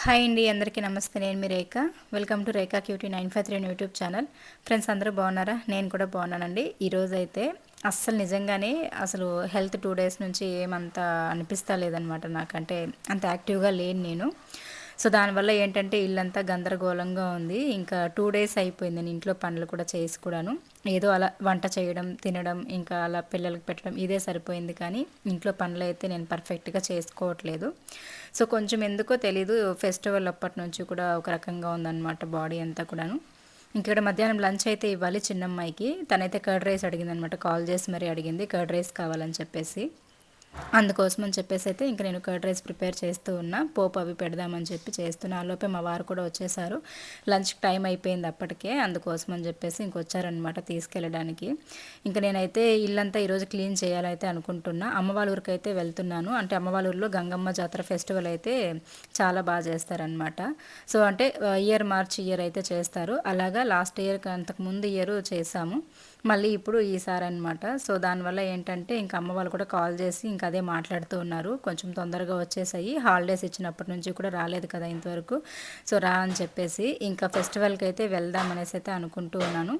Hi అండి, అందరికీ నమస్తే. నేను మీ Rekha. Welcome to Rekha cutie 953 YouTube channel. Friends, అందరూ బాగున్నారా? నేను కూడా బాగున్నానండి. ఈరోజు అయితే అస్సలు నిజంగానే అసలు హెల్త్ 2 డేస్ నుంచి ఏమంత అనిపిస్తా లేదనమాట. నాకంటే అంత యాక్టివ్గా లేను నేను. సో దానివల్ల ఏంటంటే ఇల్లంతా గందరగోళంగా ఉంది. ఇంకా 2 డేస్ అయిపోయింది నేను ఇంట్లో పనులు కూడా చేసి కూడాను. ఏదో అలా వంట చేయడం, తినడం, ఇంకా అలా పిల్లలకి పెట్టడం ఇదే సరిపోయింది. కానీ ఇంట్లో పనులు అయితే నేను పర్ఫెక్ట్గా చేసుకోవట్లేదు. సో కొంచెం ఎందుకో తెలీదు, ఫెస్టివల్ అప్పటి నుంచి కూడా ఒక రకంగా ఉందన్నమాట బాడీ అంతా కూడాను. ఇక్కడ మధ్యాహ్నం లంచ్ అయితే ఇవ్వాలి చిన్నమ్మాయికి. తనైతే కర్డ్ రైస్ అడిగిందనమాట. కాల్ చేసి మరీ అడిగింది కర్డ్ రైస్ కావాలని చెప్పేసి. అందుకోసం అని చెప్పేసి అయితే ఇంక నేను కర్డ్ రైస్ ప్రిపేర్ చేస్తూ ఉన్నా. పోపు అవి పెడదామని చెప్పి చేస్తున్నా. ఆ లోపే మా వారు కూడా వచ్చేసారు. లంచ్ టైం అయిపోయింది అప్పటికే. అందుకోసం అని చెప్పేసి ఇంకొచ్చారనమాట తీసుకెళ్ళడానికి. ఇంకా నేనైతే ఇల్లంతా ఈరోజు క్లీన్ చేయాలైతే అనుకుంటున్నా. అమ్మ వాళ్ళ ఊరికి అయితే వెళ్తున్నాను. అంటే అమ్మ వాళ్ళ ఊరిలో గంగమ్మ జాతర ఫెస్టివల్ అయితే చాలా బాగా చేస్తారనమాట. సో అంటే మార్చ్ ఇయర్ అయితే చేస్తారు. అలాగా లాస్ట్ ఇయర్ అంతకు ముందు ఇయర్ చేసాము. మళ్ళీ ఇప్పుడు ఈసారి అనమాట. సో దానివల్ల ఏంటంటే ఇంకా అమ్మ వాళ్ళు కూడా కాల్ చేసి ఇంకా అదే మాట్లాడుతూ ఉన్నారు. కొంచెం తొందరగా వచ్చేసాయి, హాలిడేస్ ఇచ్చినప్పటి నుంచి కూడా రాలేదు కదా ఇంతవరకు. సో రా అని చెప్పేసి ఇంకా ఫెస్టివల్కి అయితే వెళ్దాం అనేసి అయితే అనుకుంటూ ఉన్నాను.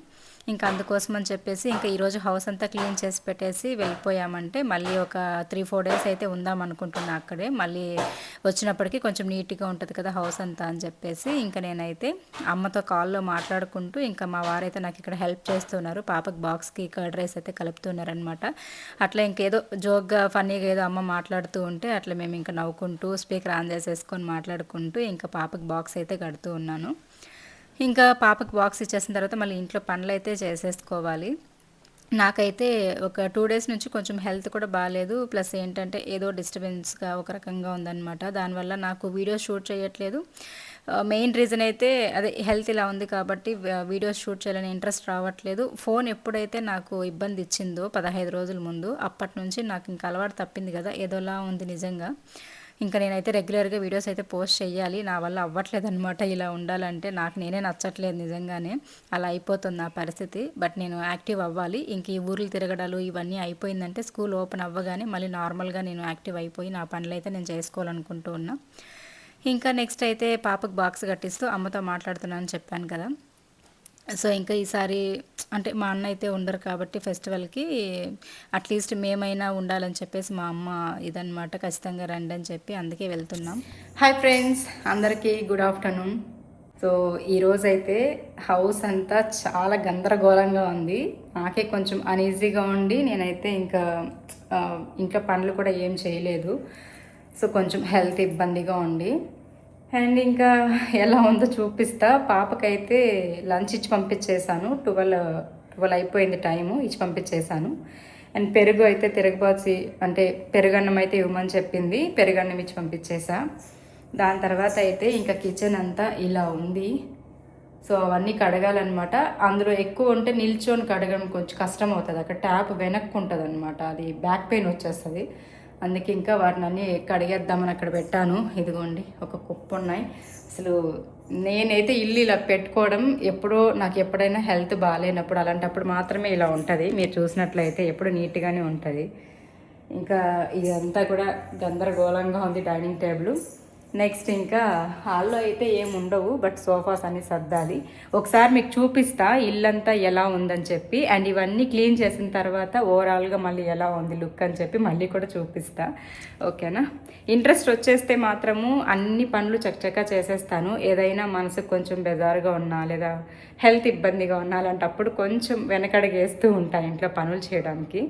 ఇంకా అందుకోసం అని చెప్పేసి ఇంకా ఈరోజు హౌస్ అంతా క్లీన్ చేసి పెట్టేసి వెళ్ళిపోయామంటే మళ్ళీ ఒక 3-4 డేస్ అయితే ఉందాం అనుకుంటున్నా అక్కడే. మళ్ళీ వచ్చినప్పటికీ కొంచెం నీట్గా ఉంటుంది కదా హౌస్ అంతా అని చెప్పేసి ఇంకా నేనైతే అమ్మతో కాల్లో మాట్లాడుకుంటూ ఇంకా మా వారైతే నాకు ఇక్కడ హెల్ప్ చేస్తున్నారు. పాపకి బాక్స్కి కర్డ్ రైస్ అయితే కలుపుతున్నారనమాట. అట్లా ఇంకేదో జోక్గా ఫన్నీగా ఏదో అమ్మ మాట్లాడుతూ ఉంటే అట్లా మేము ఇంకా నవ్వుకుంటూ స్పీకర్ ఆన్ చేసేసుకొని మాట్లాడుకుంటూ ఇంకా పాపకి బాక్స్ అయితే కడుతూ ఉన్నాను. ఇంకా పాపకి బాక్స్ ఇచ్చేసిన తర్వాత మళ్ళీ ఇంట్లో పనులు అయితే చేసేసుకోవాలి. నాకైతే ఒక 2 డేస్ నుంచి కొంచెం హెల్త్ కూడా బాగాలేదు. ప్లస్ ఏంటంటే ఏదో డిస్టర్బెన్స్గా ఒక రకంగా ఉందన్నమాట. దానివల్ల నాకు వీడియో షూట్ చేయట్లేదు. మెయిన్ రీజన్ అయితే అదే హెల్త్ ఇలా ఉంది కాబట్టి వీడియోస్ షూట్ చేయాలని ఇంట్రెస్ట్ రావట్లేదు. ఫోన్ ఎప్పుడైతే నాకు ఇబ్బంది ఇచ్చిందో 15 రోజుల ముందు, అప్పటి నుంచి నాకు ఇంకా అలవాటు తప్పింది కదా, ఏదోలా ఉంది నిజంగా. ఇంకా నేనైతే రెగ్యులర్గా వీడియోస్ అయితే పోస్ట్ చేయాలి. నా వల్ల అవ్వట్లేదు అనమాట. ఇలా ఉండాలంటే నాకు నేనే నచ్చట్లేదు నిజంగానే. అలా అయిపోతుంది నా పరిస్థితి. బట్ నేను యాక్టివ్ అవ్వాలి. ఇంక ఈ ఊర్లు తిరగడాలు ఇవన్నీ అయిపోయిందంటే స్కూల్ ఓపెన్ అవ్వగానే మళ్ళీ నార్మల్గా నేను యాక్టివ్ అయిపోయి నా పనులు అయితే నేను చేసుకోవాలనుకుంటూ ఉన్నా. ఇంకా నెక్స్ట్ అయితే పాపకు బాక్స్ కట్టిస్తూ అమ్మతో మాట్లాడుతున్నానని చెప్పాను కదా. సో ఇంకా ఈసారి అంటే మా అన్న అయితే ఉండరు కాబట్టి ఫెస్టివల్కి అట్లీస్ట్ మేమైనా ఉండాలని చెప్పేసి మా అమ్మ ఇదనమాట, ఖచ్చితంగా రండి అని చెప్పి అందుకే వెళ్తున్నాం. హాయ్ ఫ్రెండ్స్, అందరికీ గుడ్ ఆఫ్టర్నూన్. సో ఈరోజైతే హౌస్ అంతా చాలా గందరగోళంగా ఉంది. నాకే కొంచెం అనీజీగా ఉండి నేనైతే ఇంకా ఇంట్లో పనులు కూడా ఏం చేయలేదు. సో కొంచెం హెల్త్ ఇబ్బందిగా ఉండి అండ్ ఇంకా ఎలా ఉందో చూపిస్తా. పాపకైతే లంచ్ ఇచ్చి పంపించేశాను. 12 అయిపోయింది టైము, ఇచ్చి పంపించేశాను. అండ్ పెరుగు అయితే తిరగబాసి అంటే పెరుగన్నం అయితే ఇవ్వమని చెప్పింది, పెరుగన్నం ఇచ్చి పంపించేసా. దాని తర్వాత అయితే ఇంకా కిచెన్ అంతా ఇలా ఉంది. సో అవన్నీ కడగాలన్నమాట. అందులో ఎక్కువ ఉంటే నిల్చొని కడగడం కొంచెం కష్టం అవుతుంది. అక్కడ ట్యాప్ వెనక్కు ఉంటుంది అనమాట, అది బ్యాక్ పెయిన్ వచ్చేస్తుంది. అందుకే ఇంకా వాటిని అన్నీ కడిగేద్దామని అక్కడ పెట్టాను. ఇదిగోండి ఒక కుప్ప ఉన్నాయి. అసలు నేనైతే ఇల్లు ఇలా పెట్టుకోవడం నాకు ఎప్పుడైనా హెల్త్ బాగాలేనప్పుడు అలాంటప్పుడు మాత్రమే ఇలా ఉంటుంది. మీరు చూసినట్లయితే ఎప్పుడు నీట్గానే ఉంటుంది. ఇంకా ఇదంతా కూడా గందరగోళంగా ఉంది డైనింగ్ టేబుల్. నెక్స్ట్ ఇంకా హాల్లో అయితే ఏమి ఉండవు, బట్ సోఫాస్ అన్నీ సర్దాలి. ఒకసారి మీకు చూపిస్తా ఇల్లంతా ఎలా ఉందని చెప్పి. అండ్ ఇవన్నీ క్లీన్ చేసిన తర్వాత ఓవరాల్గా మళ్ళీ ఎలా ఉంది లుక్ అని చెప్పి మళ్ళీ కూడా చూపిస్తా. ఓకేనా? ఇంట్రెస్ట్ వచ్చేస్తే మాత్రము అన్ని పనులు చక్కచక్క చేసేస్తాను. ఏదైనా మనసుకు కొంచెం బెజారుగా ఉన్నా లేదా హెల్త్ ఇబ్బందిగా ఉన్నా అలాంటప్పుడు కొంచెం వెనకడుగేస్తూ ఉంటాను ఇంట్లో పనులు చేయడానికి.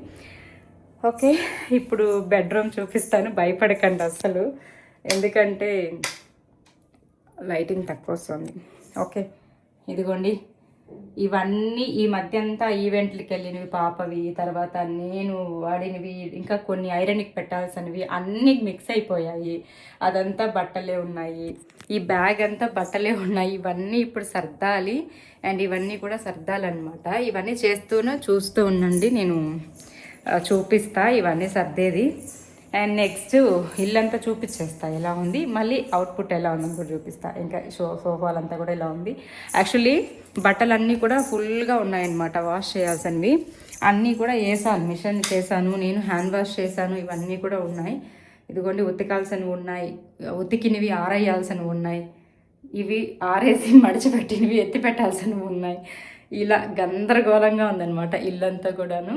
ఓకే, ఇప్పుడు బెడ్రూమ్ చూపిస్తాను. భయపడకండి అసలు, ఎందుకంటే లైటింగ్ తక్కువ వస్తుంది. ఓకే, ఇదిగోండి ఇవన్నీ ఈ మధ్య అంతా ఈవెంట్లకి వెళ్ళినవి పాపవి, తర్వాత నేను వాడినవి, ఇంకా కొన్ని ఐరన్కి పెట్టాల్సినవి అన్నీ మిక్స్ అయిపోయాయి. అదంతా బట్టలే ఉన్నాయి, ఈ బ్యాగ్ అంతా బట్టలే ఉన్నాయి. ఇవన్నీ ఇప్పుడు సర్దాలి. అండ్ ఇవన్నీ కూడా సర్దాలన్నమాట. ఇవన్నీ చూస్తూ ఉండండి, నేను చూపిస్తా ఇవన్నీ సర్దేది. అండ్ నెక్స్ట్ ఇల్లంతా చూపించేస్తా ఎలా ఉంది, మళ్ళీ అవుట్పుట్ ఎలా ఉందని కూడా చూపిస్తా. ఇంకా సోఫాలంతా కూడా ఇలా ఉంది. యాక్చువల్లీ బట్టలన్నీ కూడా ఫుల్గా ఉన్నాయన్నమాట, వాష్ చేయాల్సినవి అన్నీ కూడా వేసాను, మిషన్ చేశాను, నేను హ్యాండ్ వాష్ చేశాను, ఇవన్నీ కూడా ఉన్నాయి. ఇదిగోండి ఉతకాల్సినవి ఉన్నాయి, ఉతికినవి ఆరేయాల్సినవి ఉన్నాయి, ఇవి ఆరేసి మడిచిపెట్టినవి ఎత్తి పెట్టాల్సినవి ఉన్నాయి. ఇలా గందరగోళంగా ఉందన్నమాట ఇల్లంతా కూడాను.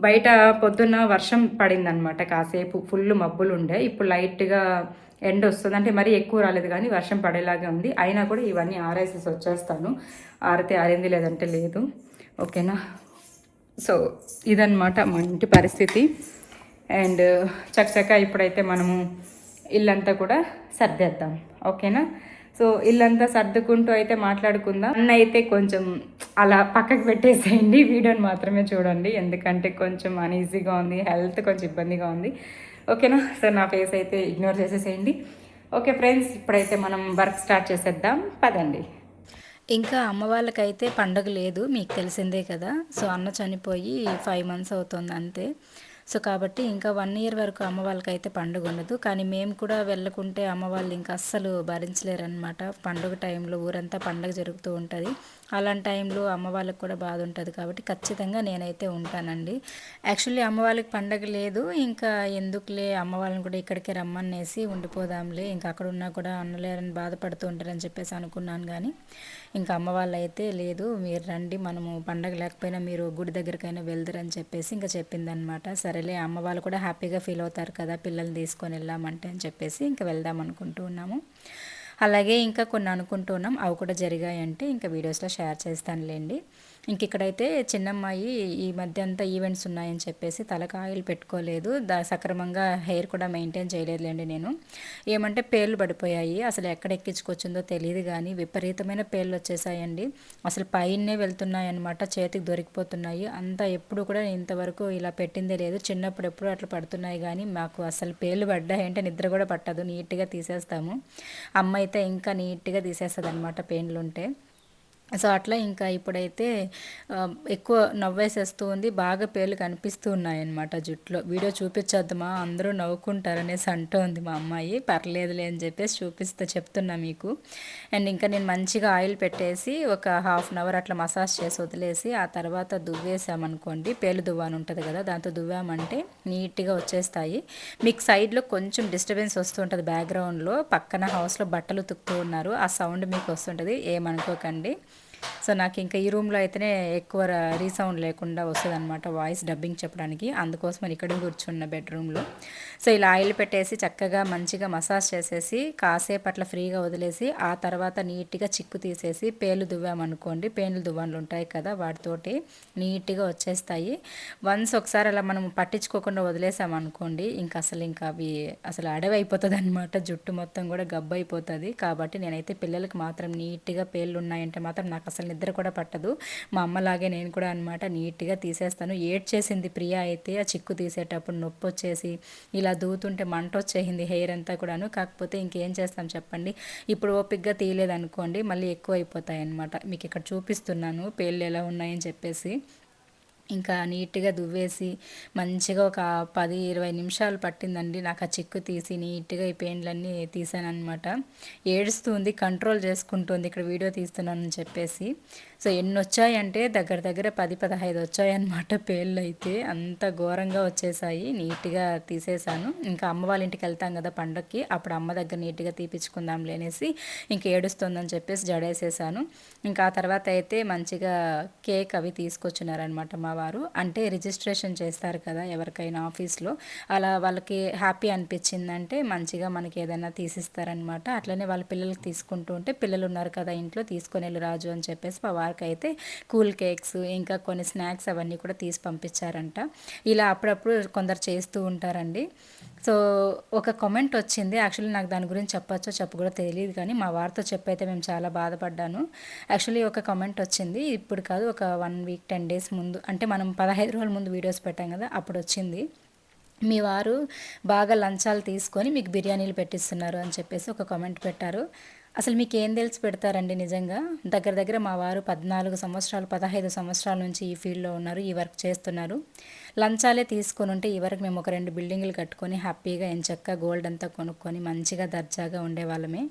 బయట పొద్దున్న వర్షం పడిందనమాట, కాసేపు ఫుల్ మబ్బులు ఉండే, ఇప్పుడు లైట్గా ఎండ వస్తుంది, అంటే మరీ ఎక్కువ రాలేదు కానీ వర్షం పడేలాగే ఉంది. అయినా కూడా ఇవన్నీ ఆరేసేసి వచ్చేస్తాను, ఆరితే ఆరింది లేదంటే లేదు. ఓకేనా. సో ఇదన్నమాట మా ఇంటి పరిస్థితి. అండ్ చక్కచక్క ఇప్పుడైతే మనము ఇల్లంతా కూడా సర్దేద్దాం. ఓకేనా. సో ఇల్లంతా సర్దుకుంటూ అయితే మాట్లాడుకుందాం. అన్న అయితే కొంచెం అలా పక్కకు పెట్టేసేయండి, వీడియోని మాత్రమే చూడండి, ఎందుకంటే కొంచెం అన్ఈజీగా ఉంది, హెల్త్ కొంచెం ఇబ్బందిగా ఉంది. ఓకేనా. సో నా ఫేస్ అయితే ఇగ్నోర్ చేసేసేయండి. ఓకే ఫ్రెండ్స్, ఇప్పుడైతే మనం వర్క్ స్టార్ట్ చేసేద్దాం, పదండి. ఇంకా అమ్మ వాళ్ళకైతే పండగ లేదు, మీకు తెలిసిందే కదా. సో అన్న చనిపోయి 5 months అవుతుంది అంతే. సో కాబట్టి ఇంకా 1 year వరకు అమ్మ వాళ్ళకైతే పండుగ ఉండదు. కానీ మేము కూడా వెళ్ళకుంటే అమ్మ వాళ్ళు ఇంకా అస్సలు భరించలేరనమాట. పండుగ టైంలో ఊరంతా పండుగ జరుగుతూ ఉంటుంది, అలాంటి టైంలో అమ్మ వాళ్ళకి కూడా బాధ ఉంటుంది. కాబట్టి ఖచ్చితంగా నేనైతే ఉంటానండి. యాక్చువల్లీ అమ్మ వాళ్ళకి పండగ లేదు, ఇంకా ఎందుకులే అమ్మ వాళ్ళని కూడా ఇక్కడికే రమ్మనేసి ఉండిపోదాంలే, ఇంకా అక్కడ ఉన్నా కూడా అన్నలేరని బాధపడుతూ ఉంటారని చెప్పేసి అనుకున్నాను. కానీ ఇంకా అమ్మ వాళ్ళు అయితే లేదు, మీరు రండి, మనము పండగ లేకపోయినా మీరు గుడి దగ్గరికైనా వెళ్తారని చెప్పేసి ఇంకా చెప్పిందనమాట. సరేలే, అమ్మ వాళ్ళు కూడా హ్యాపీగా ఫీల్ అవుతారు కదా పిల్లల్ని తీసుకొని వెళ్ళామంటే అని చెప్పేసి ఇంకా వెళ్దాం అనుకుంటూ ఉన్నాము. అలాగే ఇంకా కొన్ని అనుకుంటూ ఉన్నాం, అవి కూడా జరిగాయంటే ఇంకా వీడియోస్లో షేర్ చేస్తానులేండి. ఇంక ఇక్కడైతే చిన్నమ్మాయి ఈ మధ్య అంతా ఈవెంట్స్ ఉన్నాయని చెప్పేసి తలకు ఆయిల్ పెట్టుకోలేదు, సక్రమంగా హెయిర్ కూడా మెయింటైన్ చేయలేదులేండి నేను. ఏమంటే పేర్లు పడిపోయాయి, అసలు ఎక్కడ ఎక్కించుకొచ్చిందో తెలియదు కానీ విపరీతమైన పేర్లు వచ్చేసాయండి. అసలు పైనే వెళ్తున్నాయి అనమాట, చేతికి దొరికిపోతున్నాయి. అంతా ఎప్పుడు కూడా నేను ఇంతవరకు ఇలా పెట్టిందే లేదు, చిన్నప్పుడు ఎప్పుడు అట్లా పడుతున్నాయి. కానీ మాకు అసలు పేర్లు పడ్డాయంటే నిద్ర కూడా పట్టదు, నీట్గా తీసేస్తాము. అమ్మ అయితే ఇంకా నీట్గా తీసేస్తుంది అనమాట పెయిన్లు ఉంటే. సో అట్లా ఇంకా ఇప్పుడైతే ఎక్కువ నవ్వేసేస్తూ ఉంది, బాగా పేర్లు కనిపిస్తూ ఉన్నాయన్నమాట జుట్టులో. వీడియో చూపించొద్దుమా, అందరూ నవ్వుకుంటారనేసి అంటోంది మా అమ్మాయి. పర్లేదులే అని చెప్పేసి చెప్తున్నా మీకు. అండ్ ఇంకా నేను మంచిగా ఆయిల్ పెట్టేసి ఒక 1/2 hour అట్లా మసాజ్ చేసి వదిలేసి ఆ తర్వాత దువ్వేసామనుకోండి, పేలు దువ్వాని ఉంటుంది కదా, దాంతో దువ్వామంటే నీట్గా వచ్చేస్తాయి. మీకు సైడ్లో కొంచెం డిస్టర్బెన్స్ వస్తుంటుంది, బ్యాక్గ్రౌండ్లో పక్కన హౌస్లో బట్టలు ఉతుకుతూ ఉన్నారు, ఆ సౌండ్ మీకు వస్తుంటుంది, ఏమనుకోకండి. సో నాకు ఇంకా ఈ రూమ్లో అయితేనే ఎక్కువ రీసౌండ్ లేకుండా వస్తుంది అనమాట వాయిస్ డబ్బింగ్ చెప్పడానికి, అందుకోసం ఇక్కడ కూర్చున్న బెడ్రూమ్లో. సో ఇలా ఆయిల్ పెట్టేసి చక్కగా మంచిగా మసాజ్ చేసేసి కాసేపు అట్లా ఫ్రీగా వదిలేసి ఆ తర్వాత నీట్గా చిక్కు తీసేసి పేలు దువ్వామనుకోండి, పేన్లు దువ్వాన్లు ఉంటాయి కదా, వాటితోటి నీట్గా వచ్చేస్తాయి. వన్స్ ఒకసారి అలా మనం పట్టించుకోకుండా వదిలేసామనుకోండి, ఇంకా అవి అసలు అడవి అయిపోతుంది అనమాట, జుట్టు మొత్తం కూడా గబ్బు అయిపోతుంది. కాబట్టి నేనైతే పిల్లలకి మాత్రం నీట్గా పేర్లు ఉన్నాయంటే మాత్రం నాకు అసలు నిద్ర కూడా పట్టదు. మా అమ్మలాగే నేను కూడా అనమాట నీట్గా తీసేస్తాను. ఏడ్చేసింది ప్రియా అయితే ఆ చిక్కు తీసేటప్పుడు, నొప్పి వచ్చేసి ఇలా దూతుంటే మంట వచ్చేసింది హెయిర్ అంతా కూడాను. కాకపోతే ఇంకేం చేస్తాం చెప్పండి, ఇప్పుడు ఓపిక్గా తీయలేదనుకోండి మళ్ళీ ఎక్కువ అయిపోతాయి అనమాట. మీకు ఇక్కడ చూపిస్తున్నాను పేర్లు ఎలా ఉన్నాయని చెప్పేసి. ఇంకా నీట్గా దువ్వేసి మంచిగా ఒక 10-20 నిమిషాలు పట్టిందండి నాకు ఆ చిక్కు తీసి నీట్గా ఈ పెయిన్లన్నీ తీసానమాట. ఏడుస్తుంది, కంట్రోల్ చేసుకుంటుంది ఇక్కడ వీడియో తీస్తున్నానని చెప్పేసి. సో ఎన్ని వచ్చాయంటే దగ్గర 10-15 వచ్చాయన్నమాట పేర్లు అయితే, అంత ఘోరంగా వచ్చేసాయి. నీట్గా తీసేసాను. ఇంకా అమ్మ వాళ్ళ ఇంటికి వెళ్తాం కదా పండగకి, అప్పుడు అమ్మ దగ్గర నీట్గా తీపించుకుందాం లేనేసి ఇంక ఏడుస్తుందని చెప్పేసి జడేసేసాను. ఇంకా ఆ తర్వాత అయితే మంచిగా కేక్ అవి తీసుకొచ్చినారనమాట మా వారు. అంటే రిజిస్ట్రేషన్ చేస్తారు కదా ఎవరికైనా ఆఫీస్లో, అలా వాళ్ళకి హ్యాపీ అనిపించిందంటే మంచిగా మనకి ఏదైనా తీసిస్తారనమాట. అట్లనే వాళ్ళ పిల్లలకి తీసుకుంటూ ఉంటే, పిల్లలు ఉన్నారు కదా ఇంట్లో, తీసుకొని వెళ్ళి రాజు అని చెప్పేసి మా వారికి అయితే కూల్ కేక్స్ ఇంకా కొన్ని స్నాక్స్ అవన్నీ కూడా తీసి పంపించారంట. ఇలా అప్పుడప్పుడు కొందరు చేస్తూ ఉంటారండి. సో ఒక కామెంట్ వచ్చింది, యాక్చువల్లీ నాకు దాని గురించి చెప్పచ్చో చెప్పకూడదో తెలియదు కానీ మా వారితో చెప్పైతే మేము చాలా బాధపడ్డాను. యాక్చువల్లీ ఒక కామెంట్ వచ్చింది, ఇప్పుడు కాదు ఒక 1 week 10 days ముందు, అంటే మనం 15 రోజుల ముందు వీడియోస్ పెట్టాం కదా, అప్పుడు వచ్చింది. మీ వారు బాగా లంచాలు తీసుకొని మీకు బిర్యానీలు పెట్టిస్తున్నారు అని చెప్పేసి ఒక కామెంట్ పెట్టారు. అసలు మీకు ఏం తెలిసి పెడతారండి నిజంగా. దగ్గర మా వారు 14 సంవత్సరాలు 15 సంవత్సరాల నుంచి ఈ ఫీల్డ్లో ఉన్నారు, ఈ వర్క్ చేస్తున్నారు. లంచాలే తీసుకొని ఉంటే ఇవరకు మేము ఒక 2 బిల్డింగులు కట్టుకొని హ్యాపీగా ఎంచక్కా గోల్డ్ అంతా కొనుక్కొని మంచిగా దర్జాగా ఉండేవాళ్ళమే.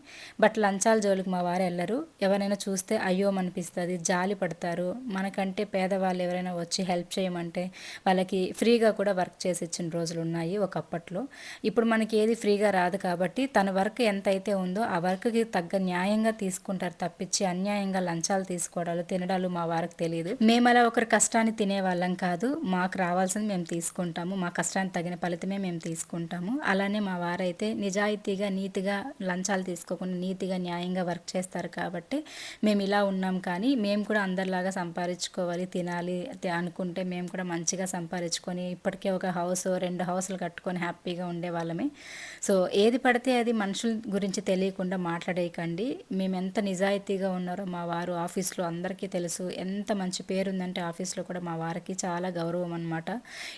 బట్ లంచాల జోలికి మా వారు ఎళ్ళరు. ఎవరైనా చూస్తే అయ్యో అనిపిస్తది, జాలి పడతారు. మనకంటే పేదవాళ్ళు ఎవరైనా వచ్చి హెల్ప్ చేయమంటే వాళ్ళకి ఫ్రీగా కూడా వర్క్ చేసి ఇచ్చిన రోజులున్నాయి ఒకప్పట్లో. ఇప్పుడు మనకి ఏది ఫ్రీగా రాదు కాబట్టి తన వర్క్ ఎంతైతే ఉందో ఆ వర్క్‌కి తగ్గ న్యాయంగా తీసుకుంటారు తప్పించి అన్యాయంగా లంచాలు తీసుకోవడాలు, తినడాలు మా వారికి తెలీదు. మేమలా ఒకరి కష్టాన్ని తినేవాళ్ళం కాదు. మాకు రావాల్సింది మేము తీసుకుంటాము. మా కష్టానికి తగిన ఫలితమే మేము తీసుకుంటాము. అలానే మా వారైతే నిజాయితీగా, నీతిగా లంచాలు తీసుకోకుండా నీతిగా, న్యాయంగా వర్క్ చేస్తారు కాబట్టి మేము ఇలా ఉన్నాం. కానీ మేము కూడా అందరిలాగా సంపాదించుకోవాలి, తినాలి అనుకుంటే మేము కూడా మంచిగా సంపాదించుకొని ఇప్పటికే ఒక హౌస్, 2 హౌసులు కట్టుకొని హ్యాపీగా ఉండేవాళ్ళమే. సో ఏది పడితే అది మనుషుల గురించి తెలియకుండా మాట్లాడేయకండి. మేము ఎంత నిజాయితీగా ఉన్నారో మా వారు ఆఫీస్లో అందరికీ తెలుసు. ఎంత మంచి పేరుందంటే ఆఫీస్లో కూడా మా వారికి చాలా గౌరవం అనమాట.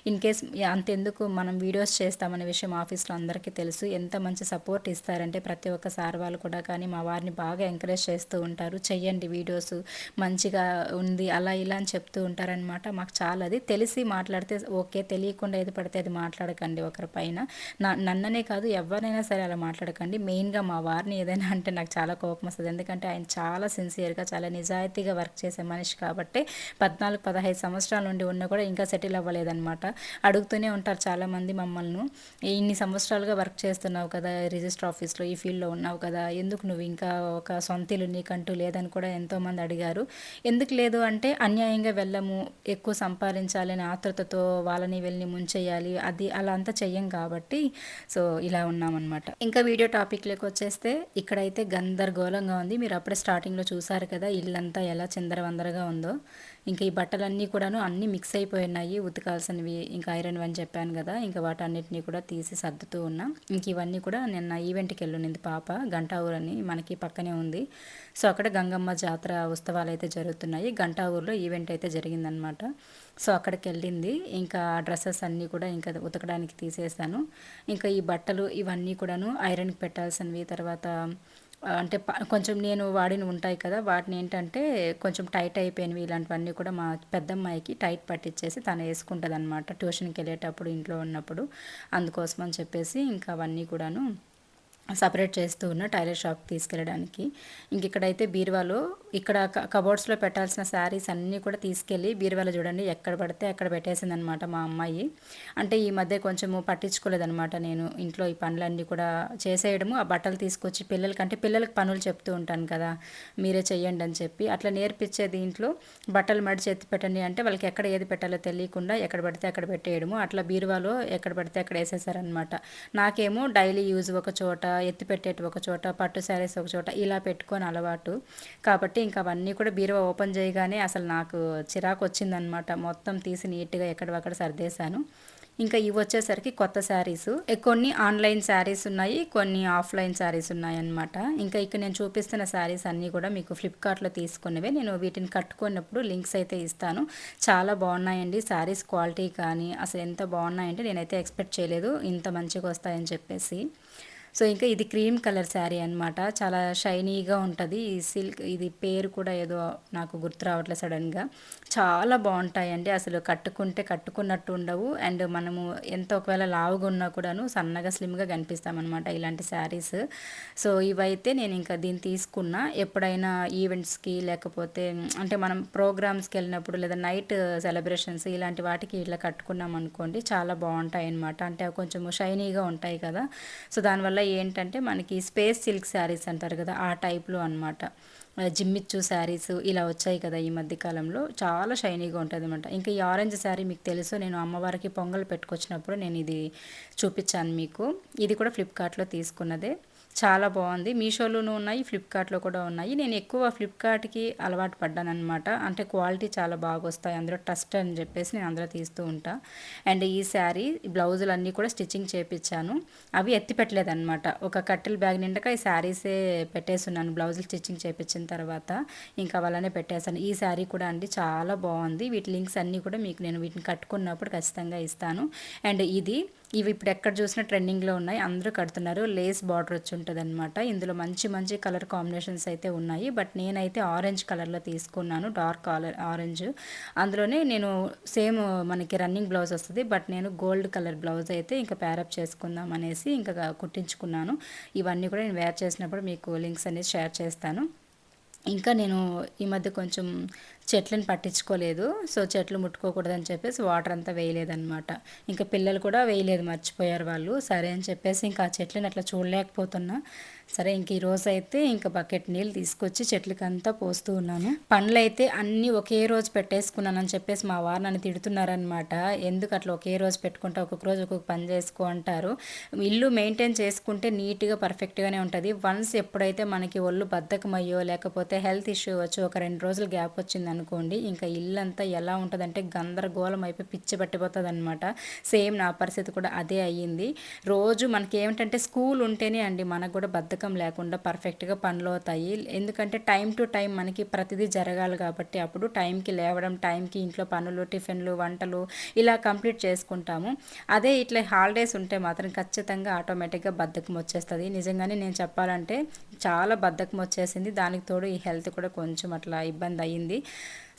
ఇన్ కేస్ అంతెందుకు మనం వీడియోస్ చేస్తామనే విషయం ఆఫీస్లో అందరికీ తెలుసు. ఎంత మంచి సపోర్ట్ ఇస్తారంటే ప్రతి ఒక్క సార్ వాళ్ళు కూడా కానీ మా వారిని బాగా ఎంకరేజ్ చేస్తూ ఉంటారు. చెయ్యండి వీడియోస్ మంచిగా ఉంది అలా ఇలా అని చెప్తూ ఉంటారనమాట. మాకు చాలా అది తెలిసి మాట్లాడితే ఓకే, తెలియకుండా ఏది పడితే అది మాట్లాడకండి ఒకరి పైన. నన్ననే కాదు ఎవరినైనా సరే అలా మాట్లాడకండి. మెయిన్గా మా వారిని ఏదైనా అంటే నాకు చాలా కోపం వస్తుంది. ఎందుకంటే ఆయన చాలా సిన్సియర్గా చాలా నిజాయితీగా వర్క్ చేసే మనిషి కాబట్టి 14-15 సంవత్సరాల నుండి ఉన్నా కూడా ఇంకా సెటిల్ అవ్వలేదన్నమాట. అడుగుతూనే ఉంటారు చాలామంది మమ్మల్ని, ఇన్ని సంవత్సరాలుగా వర్క్ చేస్తున్నావు కదా రిజిస్టర్ ఆఫీస్లో, ఈ ఫీల్డ్లో ఉన్నావు కదా, ఎందుకు నువ్వు ఇంకా ఒక సొంత ఇల్లు నీకంటూ లేదని కూడా ఎంతోమంది అడిగారు. ఎందుకు లేదు అంటే అన్యాయంగా వెళ్ళము, ఎక్కువ సంపాదించాలని ఆతృతతో వాళ్ళని వెళ్ళి ముంచేయాలి అది అలా అంతా చెయ్యం కాబట్టి సో ఇలా ఉన్నామన్నమాట. ఇంకా వీడియో టాపిక్లోకి వచ్చేస్తే ఇక్కడైతే గందరగోళంగా ఉంది. మీరు అప్పుడే స్టార్టింగ్లో చూసారు కదా ఇల్లంతా ఎలా చిందరవందరగా ఉందో. ఇంకా ఈ బట్టలన్నీ కూడాను అన్నీ మిక్స్ అయిపోయినాయి, ఉతకాల్సినవి ఇంకా ఐరన్ అని చెప్పాను కదా, ఇంకా వాటన్నిటిని కూడా తీసి సర్దుతూ ఉన్నా. ఇంక ఇవన్నీ కూడా నిన్న ఈవెంట్కి వెళ్ళింది పాప, గంటా ఊరని మనకి పక్కనే ఉంది. సో అక్కడ గంగమ్మ జాతర ఉత్సవాలు అయితే జరుగుతున్నాయి. గంటా ఊర్లో ఈవెంట్ అయితే జరిగిందనమాట. సో అక్కడికి వెళ్ళింది. ఇంకా డ్రెస్సెస్ అన్నీ కూడా ఇంకా ఉతకడానికి తీసేసాను. ఇంకా ఈ బట్టలు ఇవన్నీ కూడాను ఐరన్కి పెట్టాల్సినవి, తర్వాత అంటే కొంచెం నేను వాడిని ఉంటాయి కదా వాటిని ఏంటంటే కొంచెం టైట్ అయిపోయినవి ఇలాంటివన్నీ కూడా మా పెద్దమ్మాయికి టైట్ పట్టించేసి తను వేసుకుంటుంది అనమాట ట్యూషన్కి వెళ్ళేటప్పుడు ఇంట్లో ఉన్నప్పుడు. అందుకోసం అని చెప్పేసి ఇంకా అవన్నీ కూడాను సపరేట్ చేస్తూ ఉన్న టైలర్ షాప్కి తీసుకెళ్ళడానికి. ఇంక ఇక్కడైతే బీరువాలో ఇక్కడ కబోర్డ్స్లో పెట్టాల్సిన శారీస్ అన్నీ కూడా తీసుకెళ్ళి బీరువాలో చూడండి ఎక్కడ పడితే అక్కడ పెట్టేసిందనమాట మా అమ్మాయి. అంటే ఈ మధ్య కొంచెము పట్టించుకోలేదనమాట నేను ఇంట్లో ఈ పనులన్నీ కూడా చేసేయడము, ఆ బట్టలు తీసుకొచ్చి పిల్లలకి పనులు చెప్తూ ఉంటాను కదా మీరే చెయ్యండి అని చెప్పి అట్లా నేర్పించే దీంట్లో బట్టలు మడిచి ఎత్తి పెట్టండి అంటే వాళ్ళకి ఎక్కడ ఏది పెట్టాలో తెలియకుండా ఎక్కడ పడితే అక్కడ పెట్టేయడము, అట్లా బీరువాలో ఎక్కడ పడితే అక్కడ వేసేసారనమాట. నాకేమో డైలీ యూజ్ ఒక చోట, ఎత్తి పెట్టేటి ఒక చోట, పట్టు శారీస్ ఒక చోట ఇలా పెట్టుకొని అలవాటు కాబట్టి ఇంకా అవన్నీ కూడా బీరువా ఓపెన్ చేయగానే అసలు నాకు చిరాకు వచ్చిందనమాట. మొత్తం తీసి నీట్గా ఎక్కడవక్కడ సర్దేశాను. ఇంకా ఇవి వచ్చేసరికి కొత్త శారీస్, కొన్ని ఆన్లైన్ శారీస్ ఉన్నాయి, కొన్ని ఆఫ్లైన్ శారీస్ ఉన్నాయన్నమాట. ఇంకా ఇక్కడ నేను చూపిస్తున్న శారీస్ అన్నీ కూడా మీకు ఫ్లిప్కార్ట్లో తీసుకున్నవే. నేను వీటిని కట్టుకున్నప్పుడు లింక్స్ అయితే ఇస్తాను. చాలా బాగున్నాయండి శారీస్ క్వాలిటీ కానీ అసలు ఎంత బాగున్నాయంటే నేనైతే ఎక్స్పెక్ట్ చేయలేదు ఇంత మంచిగా వస్తాయని చెప్పేసి. సో ఇంకా ఇది క్రీమ్ కలర్ శారీ అనమాట, చాలా షైనీగా ఉంటుంది. ఈ సిల్క్ ఇది పేరు కూడా ఏదో నాకు గుర్తు రావట్లేదు సడన్గా. చాలా బాగుంటాయండి అసలు కట్టుకుంటే కట్టుకున్నట్టు ఉండవు. అండ్ మనము ఎంత ఒకవేళ లావుగా ఉన్నా కూడాను సన్నగా స్లిమ్గా కనిపిస్తామన్నమాట ఇలాంటి శారీస్. సో ఇవైతే నేను ఇంకా దీన్ని తీసుకున్నా ఎప్పుడైనా ఈవెంట్స్కి లేకపోతే అంటే మనం ప్రోగ్రామ్స్కి వెళ్ళినప్పుడు లేదా నైట్ సెలబ్రేషన్స్ ఇలాంటి వాటికి ఇట్లా కట్టుకున్నాం అనుకోండి చాలా బాగుంటాయి అన్నమాట. అంటే అవి కొంచెం షైనీగా ఉంటాయి కదా. సో దానివల్ల ఏంటంటే మనకి స్పేస్ సిల్క్ శారీస్ అంటారు కదా ఆ టైప్లో అనమాట. జిమ్మిచ్చు శారీస్ ఇలా వచ్చాయి కదా ఈ మధ్యకాలంలో, చాలా షైనీగా ఉంటుంది అనమాట. ఇంకా ఈ ఆరెంజ్ శారీ మీకు తెలుసు, నేను అమ్మవారికి పొంగల్ పెట్టుకొచ్చినప్పుడు నేను ఇది చూపించాను మీకు. ఇది కూడా ఫ్లిప్కార్ట్లో తీసుకున్నదే, చాలా బాగుంది. మీషోలోనూ ఉన్నాయి, ఫ్లిప్కార్ట్లో కూడా ఉన్నాయి. నేను ఎక్కువ ఫ్లిప్కార్ట్కి అలవాటు పడ్డాను అనమాట. అంటే క్వాలిటీ చాలా బాగా వస్తాయి అందులో, ట్రస్ట్ అని చెప్పేసి నేను అందులో తీస్తూ ఉంటా. అండ్ ఈ శారీ బ్లౌజులు అన్నీ కూడా స్టిచ్చింగ్ చేయించాను, అవి ఎత్తి పెట్టలేదన్నమాట. ఒక కట్టెల బ్యాగ్ నిండక ఈ శారీసే పెట్టేస్తున్నాను బ్లౌజులు స్టిచ్చింగ్ చేయించిన తర్వాత, ఇంకా వాళ్ళనే పెట్టేశాను. ఈ శారీ కూడా అండి చాలా బాగుంది. వీటి లింక్స్ అన్నీ కూడా మీకు నేను వీటిని కట్టుకున్నప్పుడు ఖచ్చితంగా ఇస్తాను. అండ్ ఇది ఇవి ఇప్పుడు ఎక్కడ చూసినా ట్రెండింగ్లో ఉన్నాయి, అందరూ కడుతున్నారు. లేస్ బార్డర్ వచ్చి ఉంటుంది అనమాట. ఇందులో మంచి మంచి కలర్ కాంబినేషన్స్ అయితే ఉన్నాయి. బట్ నేనైతే ఆరెంజ్ కలర్లో తీసుకున్నాను, డార్క్ ఆరెంజ్. అందులోనే నేను సేమ్ మనకి రన్నింగ్ బ్లౌజ్ వస్తుంది, బట్ నేను గోల్డ్ కలర్ బ్లౌజ్ అయితే ఇంకా ప్యారప్ చేసుకుందాం అనేసి ఇంకా కుట్టించుకున్నాను. ఇవన్నీ కూడా నేను వేర్ చేసినప్పుడు మీకు లింక్స్ అనేది షేర్ చేస్తాను. ఇంకా నేను ఈ మధ్య కొంచెం చెట్లను పట్టించుకోలేదు, సో చెట్లు ముట్టుకోకూడదని చెప్పేసి వాటర్ అంతా వేయలేదన్నమాట. ఇంకా పిల్లలు కూడా వేయలేదు, మర్చిపోయారు వాళ్ళు. సరే అని చెప్పేసి ఇంకా ఆ చెట్లను అట్లా చూడలేకపోతున్నా. సరే ఇంక ఈరోజు అయితే ఇంకా బకెట్ నీళ్ళు తీసుకొచ్చి చెట్లకంతా పోస్తూ ఉన్నాను. పండ్లు అయితే అన్నీ ఒకే రోజు పెట్టేసుకున్నానని చెప్పేసి మా వారు నన్ను తిడుతున్నారనమాట. ఎందుకు అట్లా ఒకే రోజు పెట్టుకుంటా, ఒక్కొక్క రోజు ఒక్కొక్క పని చేసుకో అంటారు. ఇల్లు మెయింటైన్ చేసుకుంటే నీట్గా పర్ఫెక్ట్గానే ఉంటుంది. వన్స్ ఎప్పుడైతే మనకి ఒళ్ళు బద్ధకమయ్యో లేకపోతే హెల్త్ ఇష్యూ వచ్చి ఒక 2 రోజులు గ్యాప్ వచ్చింది అనుకోండి, ఇంకా ఇల్లంతా ఎలా ఉంటుందంటే గందరగోళం అయిపోయి పిచ్చి పట్టిపోతుంది అనమాట. సేమ్ నా పరిస్థితి కూడా అదే అయ్యింది. రోజు మనకి ఏమిటంటే స్కూల్ ఉంటేనే అండి మనకు కూడా బద్ధకం లేకుండా పర్ఫెక్ట్గా పనులు అవుతాయి. ఎందుకంటే టైం టు టైం మనకి ప్రతిదీ జరగాలి కాబట్టి అప్పుడు టైంకి లేవడం, టైంకి ఇంట్లో పనులు, టిఫిన్లు, వంటలు ఇలా కంప్లీట్ చేసుకుంటాము. అదే ఇట్లా హాలిడేస్ ఉంటే మాత్రం ఖచ్చితంగా ఆటోమేటిక్గా బద్ధకం వచ్చేస్తుంది. నిజంగానే నేను చెప్పాలంటే చాలా బద్ధకం వచ్చేసింది. దానికి తోడు ఈ హెల్త్ కూడా కొంచెం అట్లా ఇబ్బంది అయ్యింది.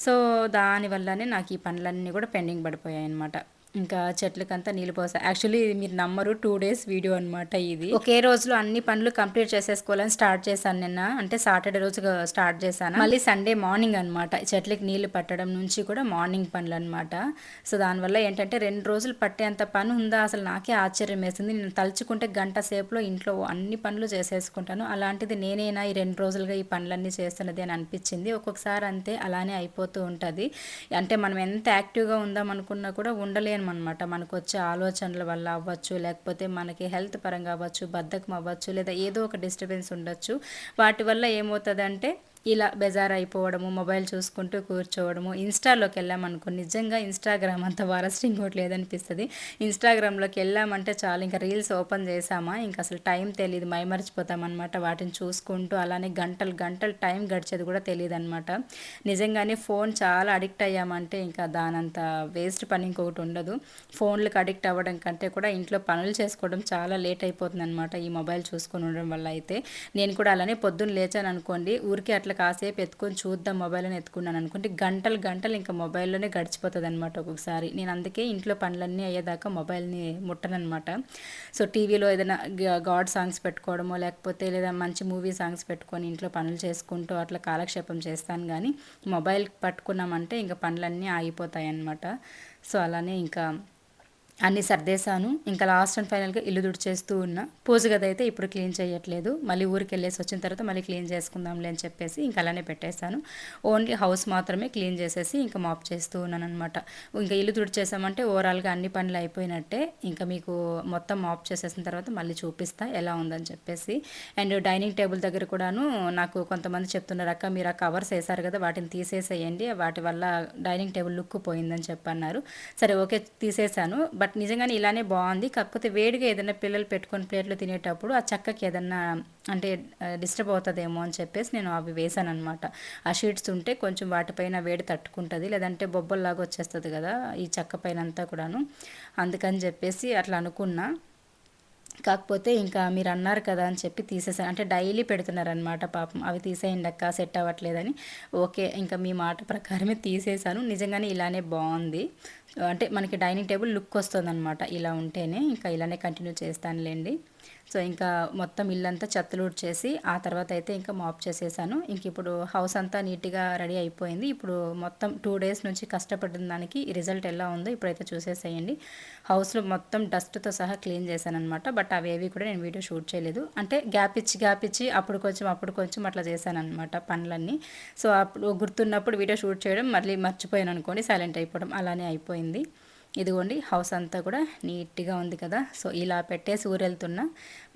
సో దానివల్లనే నాకు ఈ పనులన్నీ కూడా పెండింగ్ పడిపోయాయి అనమాట. ఇంకా చెట్లకంతా నీళ్ళు పోసా. యాక్చువల్లీ మీరు నమ్మరు, 2 డేస్ వీడియో అనమాట ఇది. ఒకే రోజులో అన్ని పనులు కంప్లీట్ చేసేసుకోవాలని స్టార్ట్ చేశాను నిన్న. అంటే సాటర్డే రోజు స్టార్ట్ చేశాను. మళ్ళీ సండే మార్నింగ్ అనమాట. చెట్లకి నీళ్లు పట్టడం నుంచి కూడా మార్నింగ్ పనులు అనమాట. సో దానివల్ల ఏంటంటే 2 రోజులు పట్టేంత పని ఉందా అసలు నాకే ఆశ్చర్యం వేసింది. నేను తలుచుకుంటే గంట సేపులో ఇంట్లో అన్ని పనులు చేసేసుకుంటాను. అలాంటిది నేనేనా ఈ 2 రోజులుగా ఈ పనులన్నీ చేస్తున్నది అని అనిపించింది. ఒక్కొక్కసారి అంతే అలానే అయిపోతూ ఉంటుంది. అంటే మనం ఎంత యాక్టివ్గా ఉందాం అనుకున్నా కూడా ఉండలేము అనమాట. మనకు వచ్చే ఆలోచనల వల్ల అవ్వచ్చు, లేకపోతే మనకి హెల్త్ పరంగా అవ్వచ్చు, బద్ధకం అవ్వచ్చు, లేదా ఏదో ఒక డిస్టర్బెన్స్ ఉండొచ్చు. వాటి వల్ల ఏమవుతుందంటే ఇలా బెజార్ అయిపోవడము, మొబైల్ చూసుకుంటూ కూర్చోవడము. ఇన్స్టాలోకి వెళ్ళామనుకో, నిజంగా ఇన్స్టాగ్రామ్ అంత వరస్ట్ ఇంకోటి లేదనిపిస్తుంది. ఇన్స్టాగ్రామ్లోకి వెళ్ళామంటే చాలు, ఇంకా రీల్స్ ఓపెన్ చేసామా ఇంకా అసలు టైం తెలియదు, మైమర్చిపోతామన్నమాట. వాటిని చూసుకుంటూ అలానే గంటలు గంటలు టైం గడిచేది కూడా తెలియదు అనమాట. నిజంగానే ఫోన్ చాలా అడిక్ట్ అయ్యామంటే ఇంకా దానంత వేస్ట్ పని ఇంకొకటి ఉండదు. ఫోన్లకు అడిక్ట్ అవ్వడం కంటే కూడా ఇంట్లో పనులు చేసుకోవడం చాలా లేట్ అయిపోతుంది అనమాట ఈ మొబైల్ చూసుకొని ఉండడం వల్ల. అయితే నేను కూడా అలానే పొద్దున్న లేచాను అనుకోండి, ఊరికే అట్లా కాసేపు ఎత్తుకొని చూద్దాం మొబైల్ అని ఎత్తుకున్నాను అనుకుంటే గంటలు గంటలు ఇంకా మొబైల్లోనే గడిచిపోతుంది అనమాట ఒక్కొక్కసారి. నేను అందుకే ఇంట్లో పనులన్నీ అయ్యేదాకా మొబైల్ని ముట్టనమాట. సో టీవీలో ఏదైనా గాడ్ సాంగ్స్ పెట్టుకోవడమో లేకపోతే లేదా మంచి మూవీ సాంగ్స్ పెట్టుకొని ఇంట్లో పనులు చేసుకుంటూ అట్లా కాలక్షేపం చేస్తాను. కానీ మొబైల్ పట్టుకున్నామంటే ఇంకా పనులన్నీ ఆగిపోతాయి అన్నమాట. సో అలానే ఇంకా అన్నీ సర్దేశాను. ఇంకా లాస్ట్ అండ్ ఫైనల్గా ఇల్లు తుడిచేస్తూ ఉన్నా. పూజ గది అయితే ఇప్పుడు క్లీన్ చేయట్లేదు, మళ్ళీ ఊరికి వెళ్ళేసి వచ్చిన తర్వాత మళ్ళీ క్లీన్ చేసుకుందాంలే అని చెప్పేసి ఇంకా అలానే పెట్టేశాను. ఓన్లీ హౌస్ మాత్రమే క్లీన్ చేసేసి ఇంకా మాప్ చేస్తూ ఉన్నాను అనమాట. ఇంకా ఇల్లు తుడిచేసామంటే ఓవరాల్గా అన్ని పనులు అయిపోయినట్టే. ఇంకా మీకు మొత్తం మాప్ చేసేసిన తర్వాత మళ్ళీ చూపిస్తా ఎలా ఉందని చెప్పేసి. అండ్ డైనింగ్ టేబుల్ దగ్గర కూడాను నాకు కొంతమంది చెప్తున్నారు, అక్క మీరు ఆ కవర్స్ వేసారు కదా వాటిని తీసేసేయండి, వాటి వల్ల డైనింగ్ టేబుల్ లుక్ పోయిందని చెప్పన్నారు. సరే ఓకే తీసేశాను. బట్ నిజంగానే ఇలానే బాగుంది. కాకపోతే వేడిగా ఏదైనా పిల్లలు పెట్టుకొని ప్లేట్లో తినేటప్పుడు ఆ చెక్కకి ఏదన్నా అంటే డిస్టర్బ్ అవుతుందేమో అని చెప్పేసి నేను అవి వేసాను అనమాట. ఆ షీట్స్ ఉంటే కొంచెం వాటిపైన వేడి తట్టుకుంటుంది, లేదంటే బొబ్బల్లాగా వచ్చేస్తుంది కదా ఈ చెక్క పైన అంతా కూడాను. అందుకని చెప్పేసి అట్లా అనుకున్నా. కాకపోతే ఇంకా మీరు అన్నారు కదా అని చెప్పి తీసేసాను. అంటే డైలీ పెడుతున్నారనమాట పాపం, అవి తీసేయండి అక్క సెట్ అవ్వట్లేదని. ఓకే ఇంకా మీ మాట ప్రకారమే తీసేసాను. నిజంగానే ఇలానే బాగుంది. అంటే మనకి డైనింగ్ టేబుల్ లుక్ వస్తుందన్నమాట ఇలా ఉంటేనే. ఇంకా ఇలానే కంటిన్యూ చేస్తానులేండి. సో ఇంకా మొత్తం ఇల్లంతా చెత్తలూడ్చేసి ఆ తర్వాత అయితే ఇంకా మాప్ చేసేసాను. ఇంక ఇప్పుడు హౌస్ అంతా నీట్గా రెడీ అయిపోయింది. ఇప్పుడు మొత్తం 2 డేస్ నుంచి కష్టపడిన దానికి రిజల్ట్ ఎలా ఉందో ఇప్పుడైతే చూసేసేయండి. హౌస్లో మొత్తం డస్ట్తో సహా క్లీన్ చేశాను అనమాట. బట్ అవేవి కూడా నేను వీడియో షూట్ చేయలేదు. అంటే గ్యాప్ ఇచ్చి అప్పుడు కొంచెం అట్లా చేశాను అనమాట పనులన్నీ. సో అప్పుడు గుర్తున్నప్పుడు వీడియో షూట్ చేయడం, మళ్ళీ మర్చిపోయాను అనుకోండి సైలెంట్ అయిపోవడం అలానే అయిపోయింది. ఇదిగోండి హౌస్ అంతా కూడా నీట్గా ఉంది కదా. సో ఇలా పెట్టేసి ఊరెళ్తున్నా.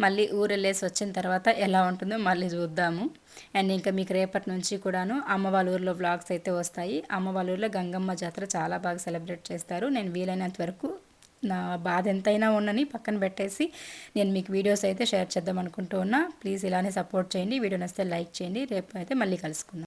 మళ్ళీ ఊరెళ్ళేసి వచ్చిన తర్వాత ఎలా ఉంటుందో మళ్ళీ చూద్దాము. అండ్ ఇంకా మీకు రేపటి నుంచి కూడాను అమ్మ వాళ్ళ ఊరిలో వ్లాగ్స్ అయితే వస్తాయి. అమ్మ వాళ్ళ ఊరిలో గంగమ్మ జాతర చాలా బాగా సెలబ్రేట్ చేస్తారు. నేను వీలైనంత వరకు నా బాధ ఎంతైనా ఉన్నని పక్కన పెట్టేసి నేను మీకు వీడియోస్ అయితే షేర్ చేద్దాం అనుకుంటూ ఉన్నా. ప్లీజ్ ఇలానే సపోర్ట్ చేయండి. వీడియో నచ్చితే లైక్ చేయండి. రేపు అయితే మళ్ళీ కలుసుకుందాం.